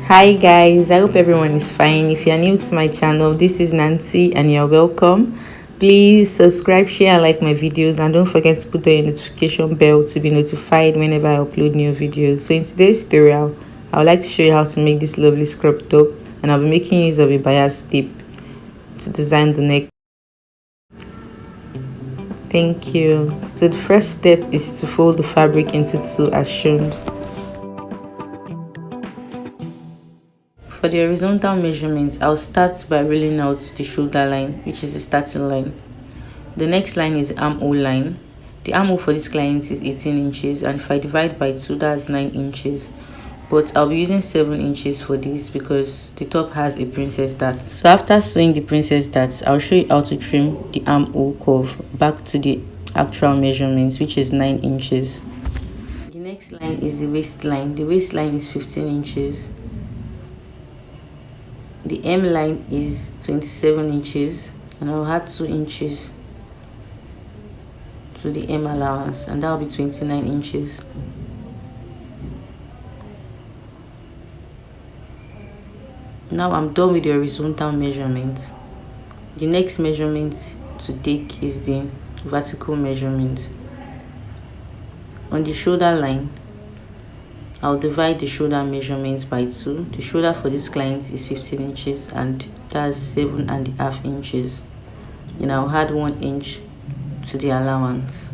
Hi guys, I hope everyone is fine. If you are new to my channel, this is Nancy and you're welcome. Please subscribe, share and like my videos, and don't forget to put on your notification bell to be notified whenever I upload new videos. So in today's tutorial, I would like to show you how to make this lovely scrub top, and I'll be making use of a bias tip to design the neck. Thank you. So the first step is to fold the fabric into two as shown. For the horizontal measurement, I'll start by rolling out the shoulder line, which is the starting line. The next line is the armhole line. The armhole for this client is 18 inches, and if I divide by 2, that's 9 inches. But I'll be using 7 inches for this because the top has a princess dart. So after sewing the princess darts, I'll show you how to trim the armhole curve back to the actual measurements, which is 9 inches. The next line is the waistline. The waistline is 15 inches. The M line is 27 inches, and I'll add 2 inches to the M allowance, and that'll be 29 inches. Now I'm done with the horizontal measurements. The next measurement to take is the vertical measurement. On the shoulder line, I'll divide the shoulder measurements by 2. The shoulder for this client is 15 inches, and that's 7.5 inches. Then I'll add 1 inch to the allowance.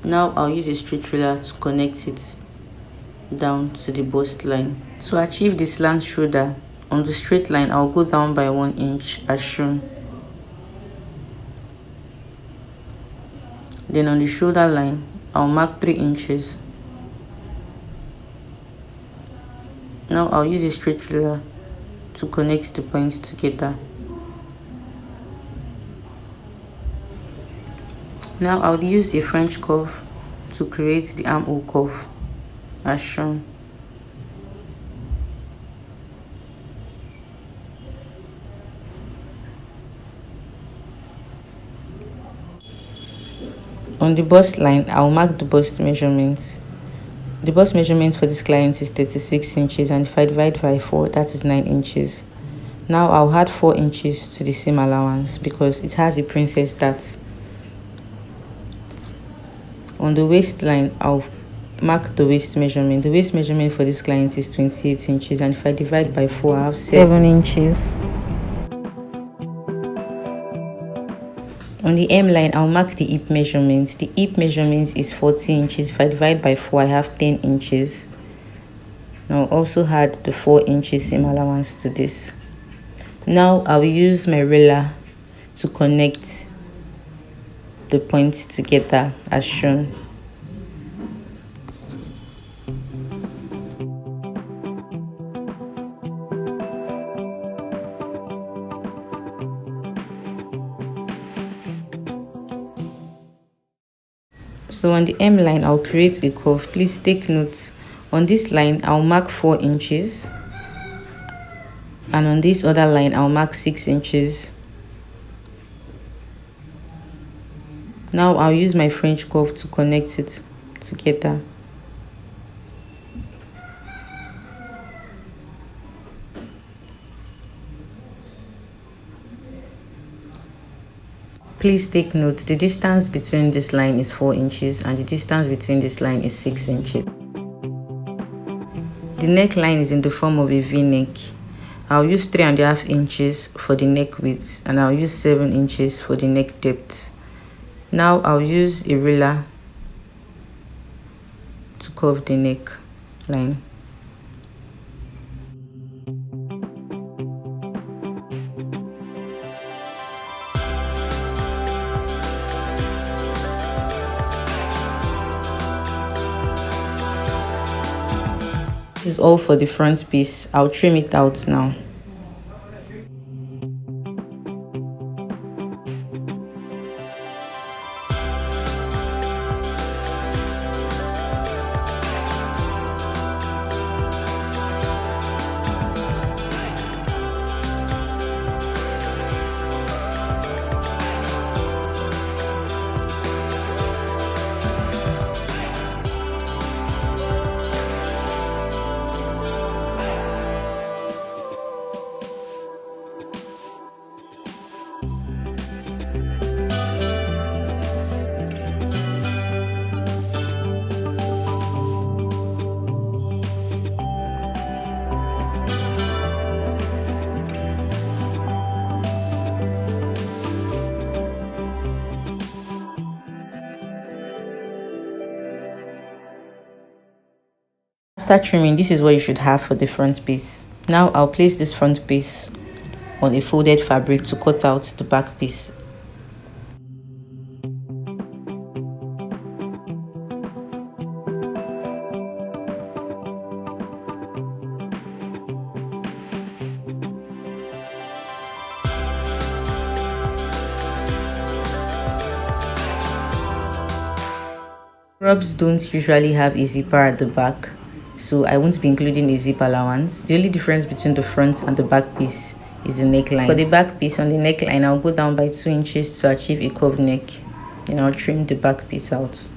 Now I'll use a straight ruler to connect it down to the bust line. To achieve the slant shoulder, on the straight line I'll go down by 1 inch as shown. Then on the shoulder line I'll mark 3 inches. Now I'll use a straight ruler to connect the points together. Now I'll use a French curve to create the armhole curve as shown. On the bust line, I'll mark the bust measurements. The bust measurement for this client is 36 inches, and if I divide by 4, that is 9 inches. Now I'll add 4 inches to the seam allowance because it has a princess dart. On the waistline, I'll mark the waist measurement. The waist measurement for this client is 28 inches, and if I divide by 4, I have 7 inches. On the M line, I'll mark the hip measurement. The hip measurement is 40 inches. If I divide by 4, I have 10 inches. Now I'll also add the 4 inches seam allowance to this. Now I'll use my ruler to connect the points together as shown. So on the M line, I'll create a curve. Please take note. On this line, I'll mark 4 inches. And on this other line, I'll mark 6 inches. Now I'll use my French curve to connect it together. Please take note, the distance between this line is 4 inches and the distance between this line is 6 inches. The neckline is in the form of a V-neck. I'll use 3.5 inches for the neck width, and I'll use 7 inches for the neck depth. Now I'll use a ruler to curve the neckline. This is all for the front piece. I'll trim it out now. After trimming, this is what you should have for the front piece. Now I'll place this front piece on a folded fabric to cut out the back piece. Scrubs don't usually have a zipper at the back, so I won't be including a zip allowance. The only difference between the front and the back piece is the neckline. For the back piece, on the neckline, I'll go down by 2 inches to achieve a curved neck. Then I'll trim the back piece out.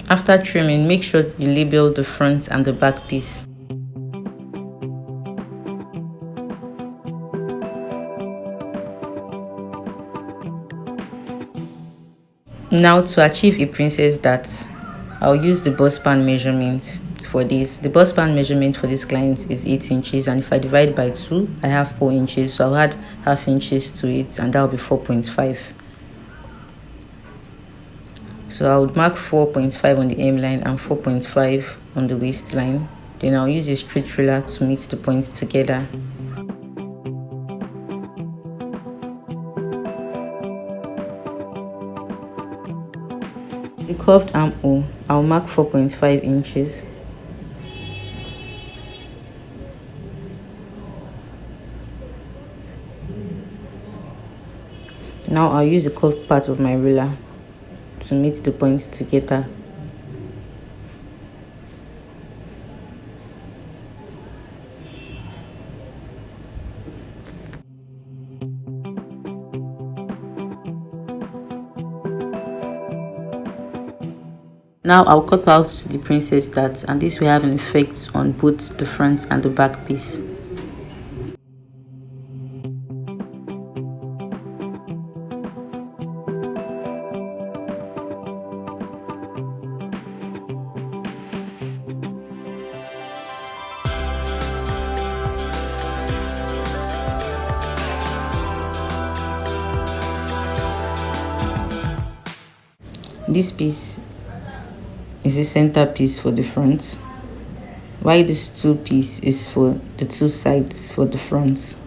After trimming, make sure you label the front and the back piece. Now to achieve a princess dart, I'll use the bust span measurement for this. The bust span measurement for this client is 8 inches, and if I divide by 2, I have 4 inches, so I'll add half inches to it, and that'll be 4.5. So I would mark 4.5 on the hemline and 4.5 on the waistline. Then I'll use a straight ruler to meet the points together. The curved armhole, I'll mark 4.5 inches. Now I'll use the curved part of my ruler to meet the points together. Now I'll cut out the princess dart, and this will have an effect on both the front and the back piece. This piece is the center piece for the front, while this 2 piece is for the 2 sides for the front.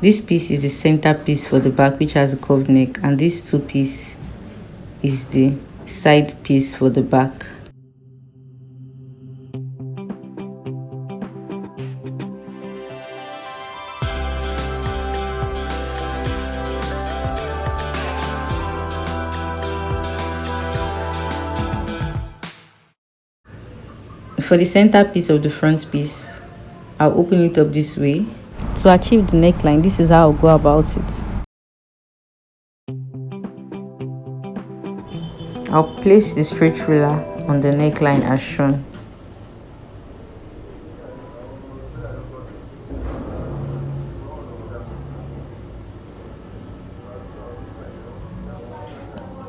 This piece is the center piece for the back, which has a curved neck, and this 2 piece is the side piece for the back. For the center piece of the front piece, I'll open it up this way. To achieve the neckline, this is how I'll go about it. I'll place the straight ruler on the neckline as shown.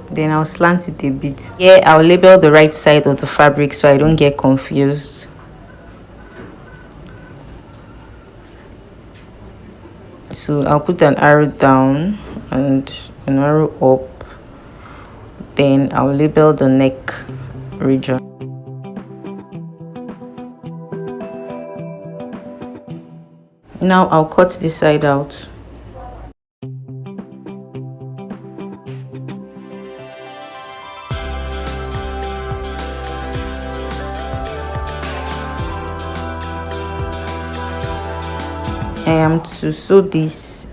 Then I'll slant it a bit. Here I'll label the right side of the fabric so I don't get confused. So I'll put an arrow down and an arrow up. Then I'll label the neck region. Now I'll cut this side out. I am to sew this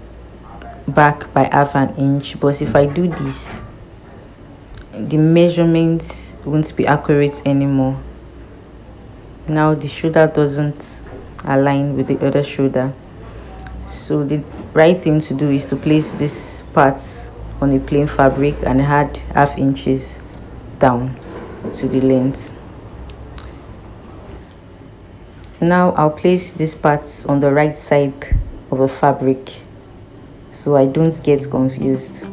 back by 1/2 inch, but if I do this, the measurements won't be accurate anymore. Now the shoulder doesn't align with the other shoulder, so the right thing to do is to place this part on a plain fabric and add 1/2 inches down to the length. Now I'll place this part on the right side of the fabric so I don't get confused.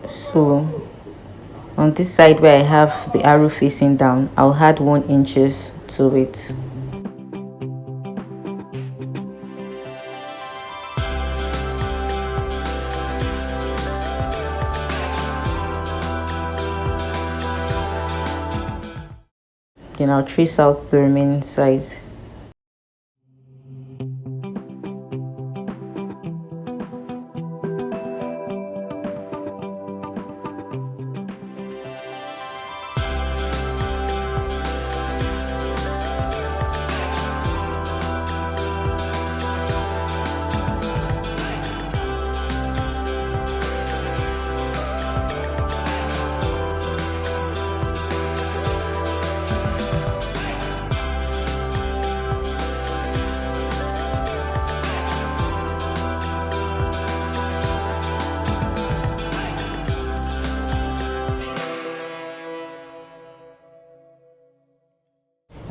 So on this side where I have the arrow facing down, I'll add 1 inch to it. Then I'll trace out the remaining sides.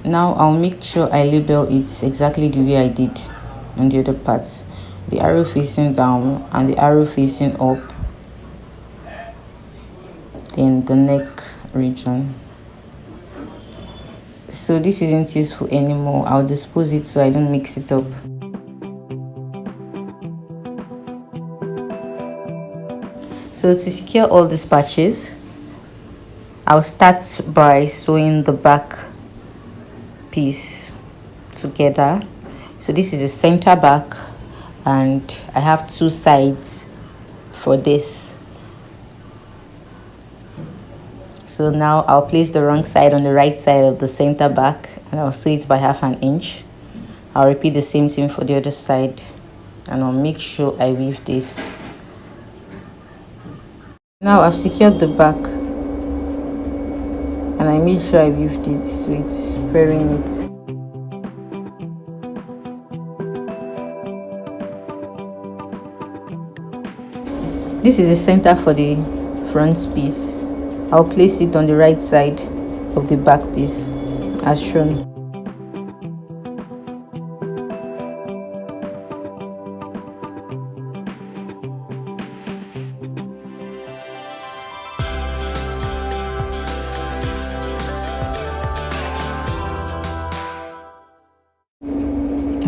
Now I'll make sure I label it exactly the way I did on the other parts. The arrow facing down and the arrow facing up. Then the neck region. So this isn't useful anymore. I'll dispose it so I don't mix it up. So to secure all these patches, I'll start by sewing the back piece together. So this is the center back and I have 2 sides for this. So now I'll place the wrong side on the right side of the center back and I'll sew it by 1/2 inch. I'll repeat the same thing for the other side and I'll make sure I weave this. Now I've secured the back and I made sure I weaved it so it's very neat. This is the center for the front piece. I'll place it on the right side of the back piece as shown.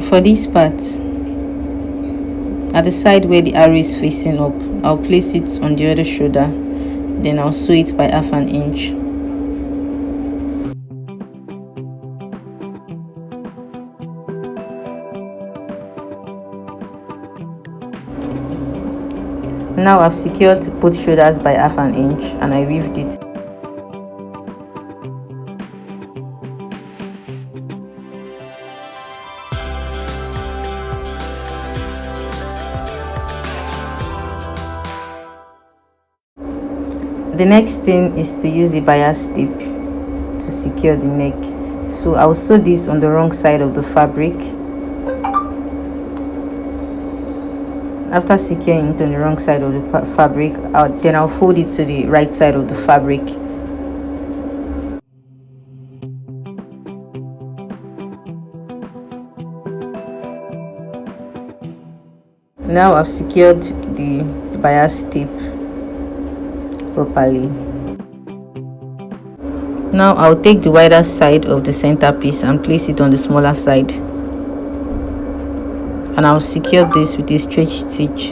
For this part, at the side where the arrow is facing up, I'll place it on the other shoulder, then I'll sew it by 1/2 inch. Now I've secured both shoulders by 1/2 inch and I weaved it. The next thing is to use the bias tape to secure the neck. So I'll sew this on the wrong side of the fabric. After securing it on the wrong side of the fabric, then I'll fold it to the right side of the fabric. Now I've secured the bias tape properly. Now I'll take the wider side of the center piece and place it on the smaller side. and I'll secure this with a straight stitch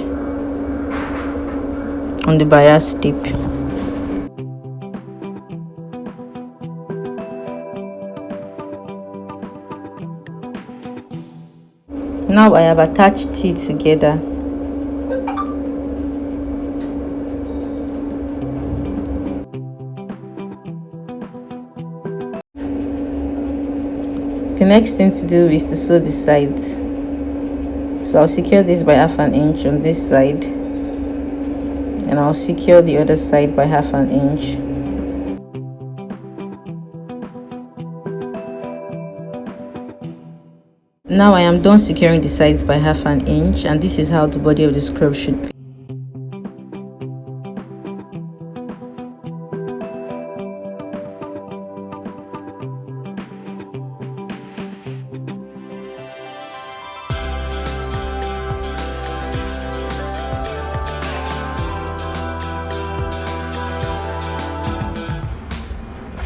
on the bias tip. Now I have attached it together. The next thing to do is to sew the sides. So I'll secure this by 1/2 inch on this side, and I'll secure the other side by 1/2 inch. Now I am done securing the sides by 1/2 inch, and this is how the body of the scrub should be.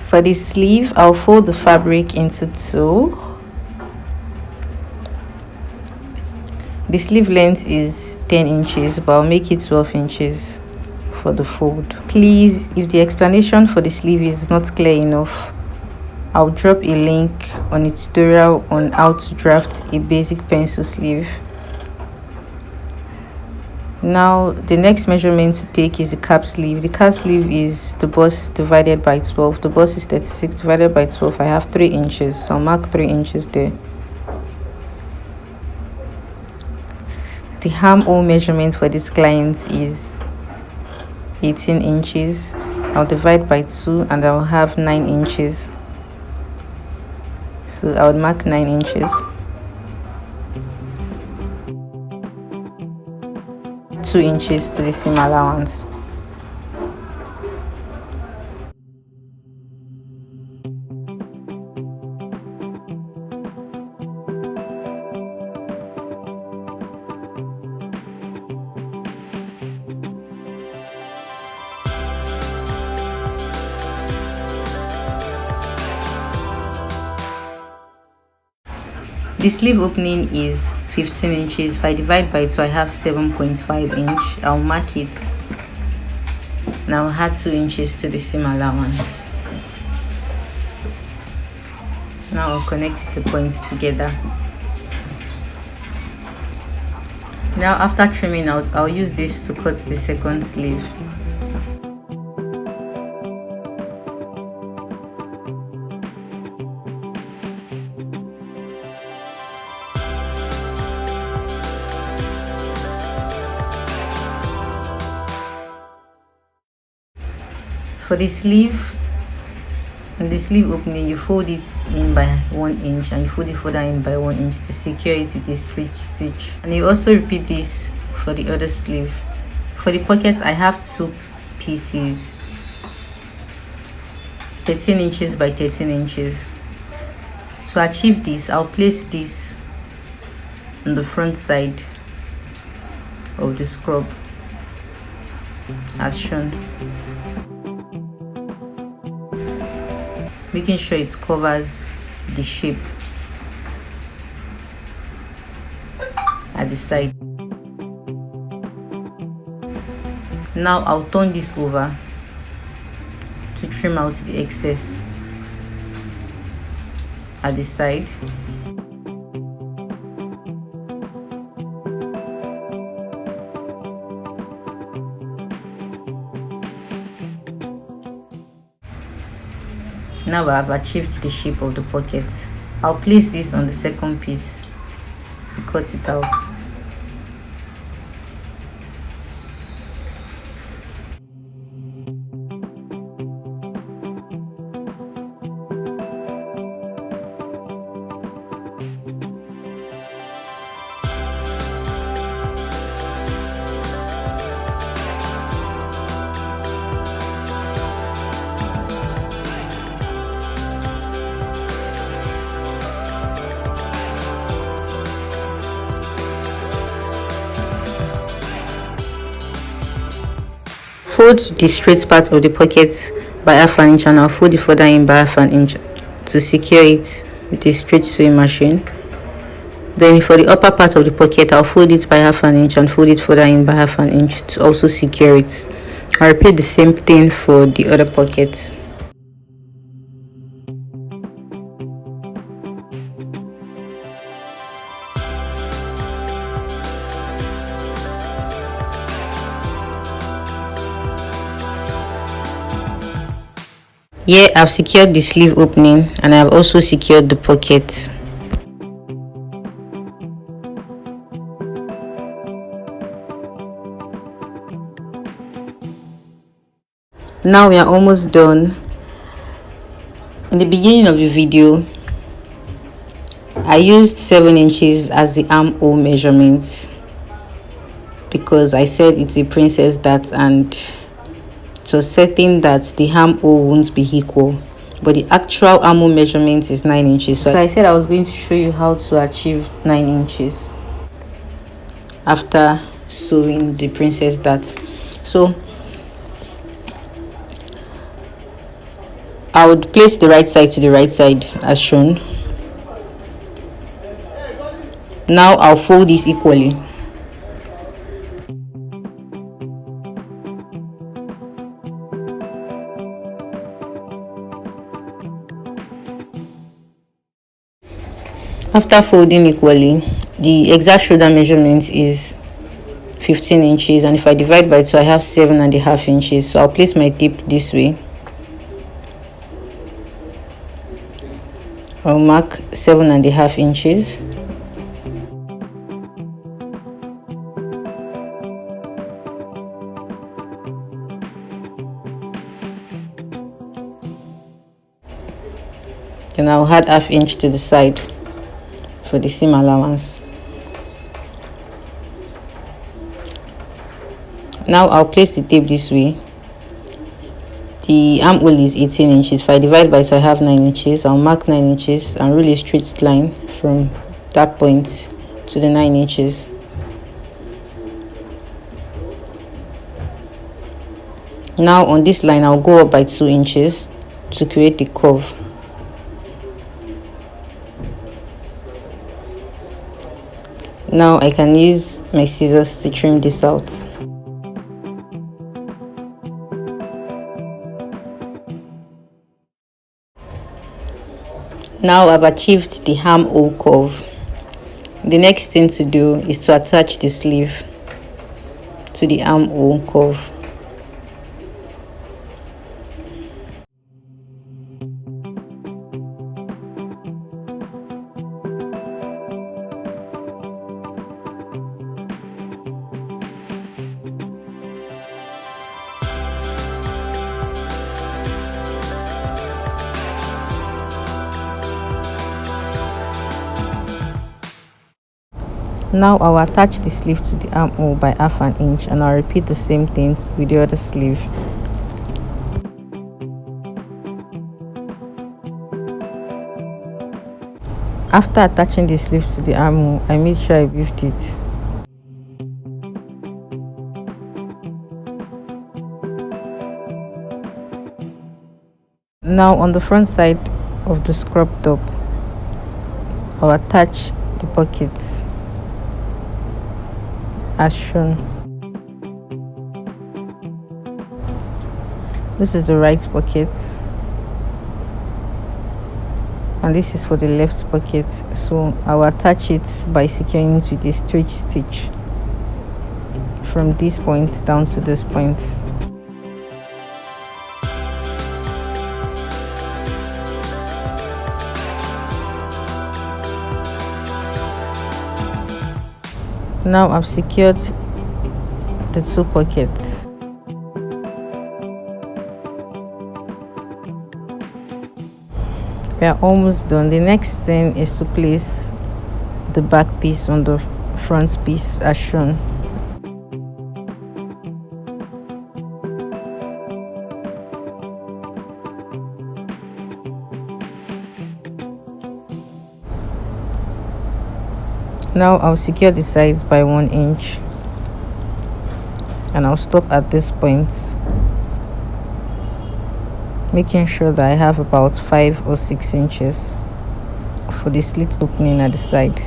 For the sleeve, I'll fold the fabric into 2. The sleeve length is 10 inches, but I'll make it 12 inches for the fold. Please, if the explanation for the sleeve is not clear enough, I'll drop a link on a tutorial on how to draft a basic pencil sleeve. Now the next measurement to take is the cap sleeve. The cap sleeve is the bust divided by 12. The bust is 36 divided by 12. I have 3 inches, so I'll mark 3 inches there. The armhole measurement for this client is 18 inches. I'll divide by 2 and I'll have 9 inches. So I would mark 9 inches. 2 inches to the seam allowance. The sleeve opening is 15 inches. If I divide by 2, I have 7.5 inch. I'll mark it. Now I'll add 2 inches to the seam allowance. Now I'll connect the points together. Now after trimming out, I'll use this to cut the second sleeve. For the sleeve, and the sleeve opening, you fold it in by 1 inch and you fold it further in by 1 inch to secure it with a straight stitch. And you also repeat this for the other sleeve. For the pockets, I have 2 pieces, 13 inches by 13 inches. To achieve this, I'll place this on the front side of the scrub as shown, making sure it covers the shape at the side. Now I'll turn this over to trim out the excess at the side. Now I have achieved the shape of the pocket. I'll place this on the second piece to cut it out. Fold the straight part of the pocket by 1/2 inch and I'll fold the further in by 1/2 inch to secure it with a straight sewing machine. Then for the upper part of the pocket, I'll fold it by half an inch and fold it further in by half an inch to also secure it. I'll repeat the same thing for the other pocket. Here I've secured the sleeve opening and I've also secured the pocket. Now we are almost done. In the beginning of the video, I used 7 inches as the armhole measurement because I said it's a princess dart and it was certain that the armhole won't be equal, but the actual armhole measurement is 9 inches. So I said I was going to show you how to achieve 9 inches after sewing the princess dart. So I would place the right side to the right side as shown. Now I'll fold this equally. After folding equally, the exact shoulder measurement is 15 inches, and if I divide by 2, I have 7.5 inches. So I'll place my tape this way. I'll mark 7.5 inches. Then I'll add ½ inch to the side for the seam allowance. Now I'll place the tape this way. The armhole is 18 inches. If I divide by 2, I have 9 inches. I'll mark 9 inches and rule a straight line from that point to the 9 inches. Now on this line, I'll go up by 2 inches to create the curve. Now I can use my scissors to trim this out. Now I've achieved the armhole curve. The next thing to do is to attach the sleeve to the armhole curve. Now I'll attach the sleeve to the armhole by ½ an inch, and I'll repeat the same thing with the other sleeve. After attaching the sleeve to the armhole, I made sure I beefed it. Now on the front side of the scrub top, I'll attach the pockets as shown. This is the right pocket and this is for the left pocket, so I'll attach it by securing it with a straight stitch from this point down to this point. Now I've secured the 2 pockets. We are almost done. The next thing is to place the back piece on the front piece as shown. Now I'll secure the sides by 1 inch and I'll stop at this point, making sure that I have about 5 or 6 inches for the slit opening at the side.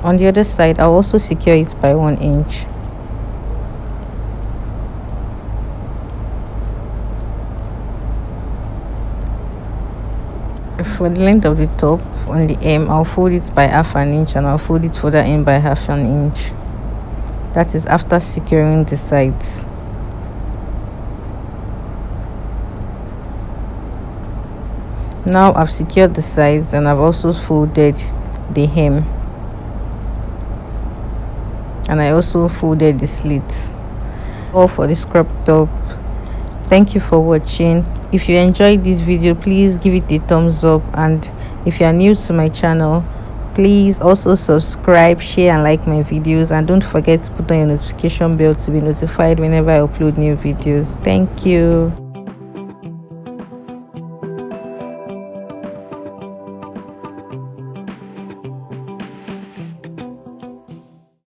On the other side, I'll also secure it by 1 inch. For the length of the top on the hem, I'll fold it by 1/2 inch, and I'll fold it further in by 1/2 inch. That is after securing the sides. Now I've secured the sides, and I've also folded the hem, and I also folded the slits. All for this crop top. Thank you for watching. If you enjoyed this video, please give it a thumbs up, and if you are new to my channel, please also subscribe, share and like my videos, and don't forget to put on your notification bell to be notified whenever I upload new videos. Thank you.